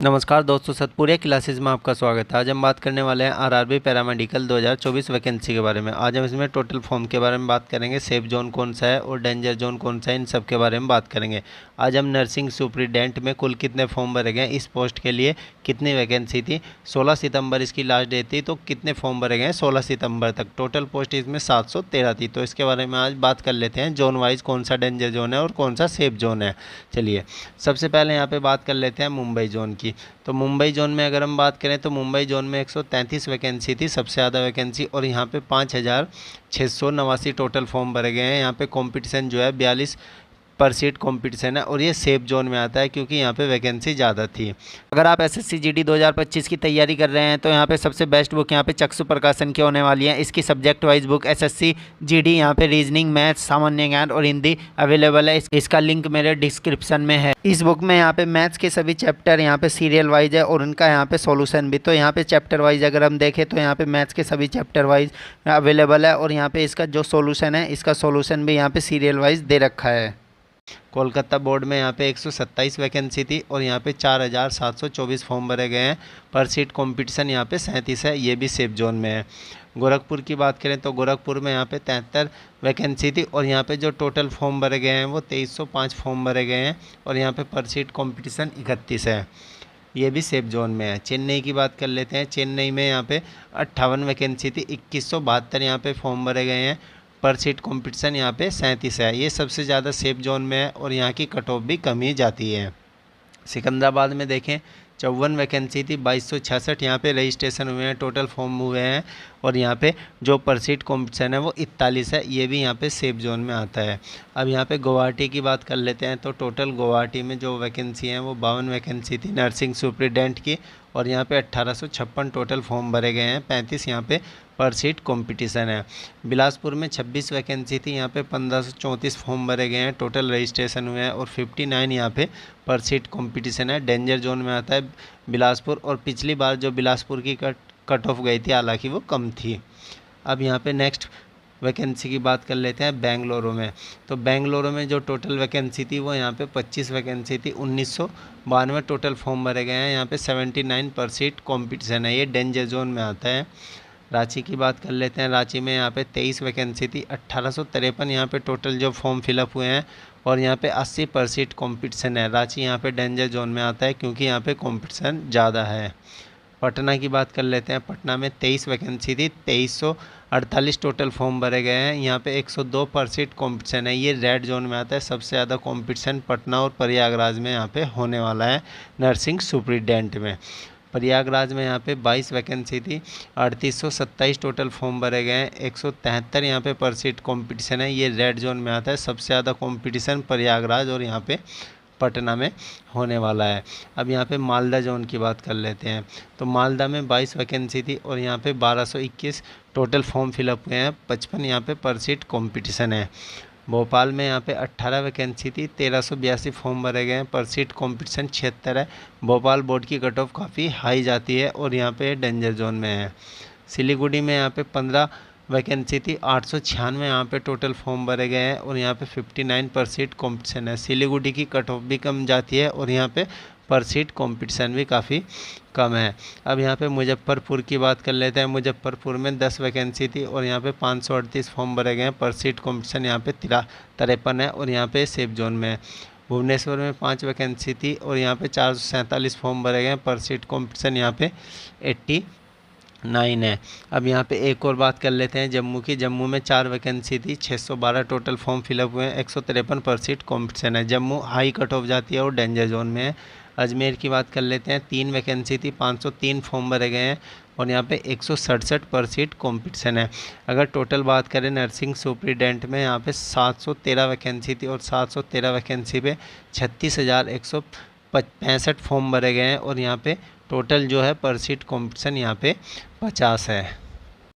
नमस्कार दोस्तों, सतपुरिया क्लासेस में आपका स्वागत है। आज हम बात करने वाले हैं आरआरबी पैरामेडिकल 2024 वैकेंसी के बारे में। आज हम इसमें टोटल फॉर्म के बारे में बात करेंगे, सेफ जोन कौन सा है और डेंजर जोन कौन सा है, इन सब के बारे में बात करेंगे। आज हम नर्सिंग सुपरिटेंडेंट में कुल कितने फॉर्म भरे गए, इस पोस्ट के लिए कितनी वैकेंसी थी, 16 सितंबर इसकी लास्ट डेट थी, तो कितने फॉर्म भरे गए 16 सितंबर तक। टोटल पोस्ट इसमें 713 थी। तो इसके बारे में आज बात कर लेते हैं, जोन वाइज कौन सा डेंजर जोन है और कौन सा सेफ जोन है। चलिए सबसे पहले यहाँ पे बात कर लेते हैं मुंबई जोन की। तो मुंबई जोन में अगर हम बात करें तो मुंबई जोन में 133 वैकेंसी थी, सबसे ज़्यादा वैकेंसी, और यहाँ पे 5689 टोटल फॉर्म भरे गए हैं। यहाँ पे कंपटीशन जो है 42 पर सीट कंपटीशन है और ये सेफ जोन में आता है क्योंकि यहाँ पे वैकेंसी ज़्यादा थी। अगर आप एसएससी जीडी 2025 की तैयारी कर रहे हैं तो यहाँ पे सबसे बेस्ट बुक यहाँ पे चक्षु प्रकाशन की होने वाली है। इसकी subject wise book SSC GD यहाँ पे रीजनिंग, मैथ्स, सामान्य ज्ञान और हिंदी अवेलेबल है। इसका लिंक मेरे डिस्क्रिप्शन में है। इस बुक में यहाँ पे मैथ्स के सभी चैप्टर यहाँ पे सीरियल वाइज है और उनका यहाँ पे सोल्यूशन भी। तो यहाँ पे चैप्टर वाइज अगर हम देखें तो यहाँ पे मैथ्स के सभी चैप्टर वाइज अवेलेबल है और यहाँ पे इसका जो सोल्यूशन है, इसका सोल्यूशन भी यहाँ पे सीरियल वाइज दे रखा है। कोलकाता बोर्ड में यहाँ पे 127 वैकेंसी थी और यहाँ पे 4724 फॉर्म भरे गए हैं। पर सीट कंपटीशन यहाँ पे 37 है, ये भी सेफ जोन में है। गोरखपुर की बात करें तो गोरखपुर में यहाँ पे 73 वैकेंसी थी और यहाँ पे जो टोटल फॉर्म भरे गए हैं वो 2305 फॉर्म भरे गए हैं और यहाँ पे पर सीट कंपटीशन 31 है, ये भी सेफ जोन में है। चेन्नई की बात कर लेते हैं। चेन्नई में यहाँ पे 58 वैकेंसी थी, 2172 यहाँ पे फॉर्म भरे गए हैं। पर सीट कंपटीशन यहाँ पे 37 है, ये सबसे ज़्यादा सेफ जोन में है और यहाँ की कट ऑफ भी कम ही जाती है। सिकंदराबाद में देखें 54 वैकेंसी थी, 2266 यहाँ पे रजिस्ट्रेशन हुए हैं, टोटल फॉर्म हुए हैं और यहाँ पे जो पर सीट कॉम्पिटिशन है वो 41 है, ये भी यहाँ पे सेफ जोन में आता है। अब यहाँ पे गुवाहाटी की बात कर लेते हैं। तो टोटल गुवाहाटी में जो वैकेंसी हैं वो 52 वैकेंसी थी नर्सिंग सुपरिटेंडेंट की और यहाँ पे 1856 टोटल फॉर्म भरे गए हैं, 35 यहाँ पे पर सीट कंपटीशन है। बिलासपुर में 26 वैकेंसी थी, यहाँ पे 1534 फॉर्म भरे गए हैं, टोटल रजिस्ट्रेशन हुए हैं और 59 यहाँ पे पर सीट कंपटीशन है। डेंजर जोन में आता है बिलासपुर और पिछली बार जो बिलासपुर की कट ऑफ गई थी हालांकि वो कम थी। अब यहाँ पे नेक्स्ट वैकेंसी की बात कर लेते हैं बेंगलुरु में। तो बेंगलुरु में जो टोटल वैकेंसी थी वो यहाँ पे 25 वैकेंसी थी, 1992 टोटल फॉर्म भरे गए हैं, यहाँ पे 79 पर सीट कॉम्पिटिशन है, ये डेंजर जोन में आता है। रांची की बात कर लेते हैं। रांची में यहाँ पे 23 वैकेंसी थी, 1853 यहाँ पे टोटल जो फॉर्म फिलअप हुए हैं और यहाँ पे 80 पर सीट कॉम्पिटिशन है। रांची यहाँ पे डेंजर जोन में आता है क्योंकि यहाँ पे कॉम्पिटिशन ज़्यादा है। पटना की बात कर लेते हैं। पटना में 23 वैकेंसी थी, 2348 टोटल फॉर्म भरे गए हैं, यहाँ पे 102 पर सीट कॉम्पिटिशन है, ये रेड जोन में आता है। सबसे ज़्यादा कॉम्पिटिशन पटना और प्रयागराज में यहाँ पे होने वाला है नर्सिंग सुपरिटेंडेंट में। प्रयागराज में यहाँ पे 22 वैकेंसी थी, 3827 टोटल फॉर्म भरे गए हैं, 173 यहाँ पे पर सीट कॉम्पिटिशन है, ये रेड जोन में आता है। सबसे ज़्यादा कॉम्पिटिशन प्रयागराज और यहाँ पे पटना में होने वाला है। अब यहाँ पे मालदा जोन की बात कर लेते हैं। तो मालदा में 22 वैकेंसी थी और यहाँ पे 1221 टोटल फॉर्म फिलअप हुए हैं, 55 यहाँ पे पर सीट कॉम्पिटिशन है। भोपाल में यहाँ पे 18 वैकेंसी थी, 1382 फॉर्म भरे गए हैं, पर सीट कॉम्पिटिशन 76 है। भोपाल बोर्ड की कट ऑफ काफ़ी हाई जाती है और यहाँ पे डेंजर जोन में है। सिलीगुड़ी में यहाँ पे 15 वैकेंसी थी, 896 यहाँ पे टोटल फॉर्म भरे गए हैं और यहाँ पे 59 पर सीट कॉम्पिटिशन है। सिलीगुड़ी की कट ऑफ भी कम जाती है और यहाँ पे पर सीट कॉम्पिटिशन भी काफ़ी कम है। अब यहाँ पे मुजफ्फरपुर की बात कर लेते हैं। मुजफ्फरपुर में 10 वैकेंसी थी और यहाँ पे 538 फॉर्म भरे गए हैं, पर सीट कॉम्पिटिशन यहाँ पे 53 है और यहाँ पे सेफ जोन में है। भुवनेश्वर में 5 वैकेंसी थी और यहाँ पे 447 फॉर्म भरे गए हैं, पर सीट कॉम्पिटिशन यहाँ पे 89 है। अब यहाँ पे एक और बात कर लेते हैं जम्मू की। जम्मू में 4 वैकेंसी थी, 612 टोटल फॉर्म फिलअप हुए हैं, 153 पर सीट कॉम्पिटिशन है। जम्मू हाई कट ऑफ जाती है और डेंजर जोन में है। अजमेर की बात कर लेते हैं। 3 वैकेंसी थी, 503 फॉर्म भरे गए हैं और यहाँ पे 167 पर सीट कॉम्पिटिशन है। अगर टोटल बात करें नर्सिंग सुपरिटेंडेंट में यहाँ पे 713 वैकेंसी थी और 713 वैकेंसी पे 36,165 फॉर्म भरे गए हैं और यहाँ पे टोटल जो है पर सीट कॉम्पिटिशन यहाँ पे 50 है।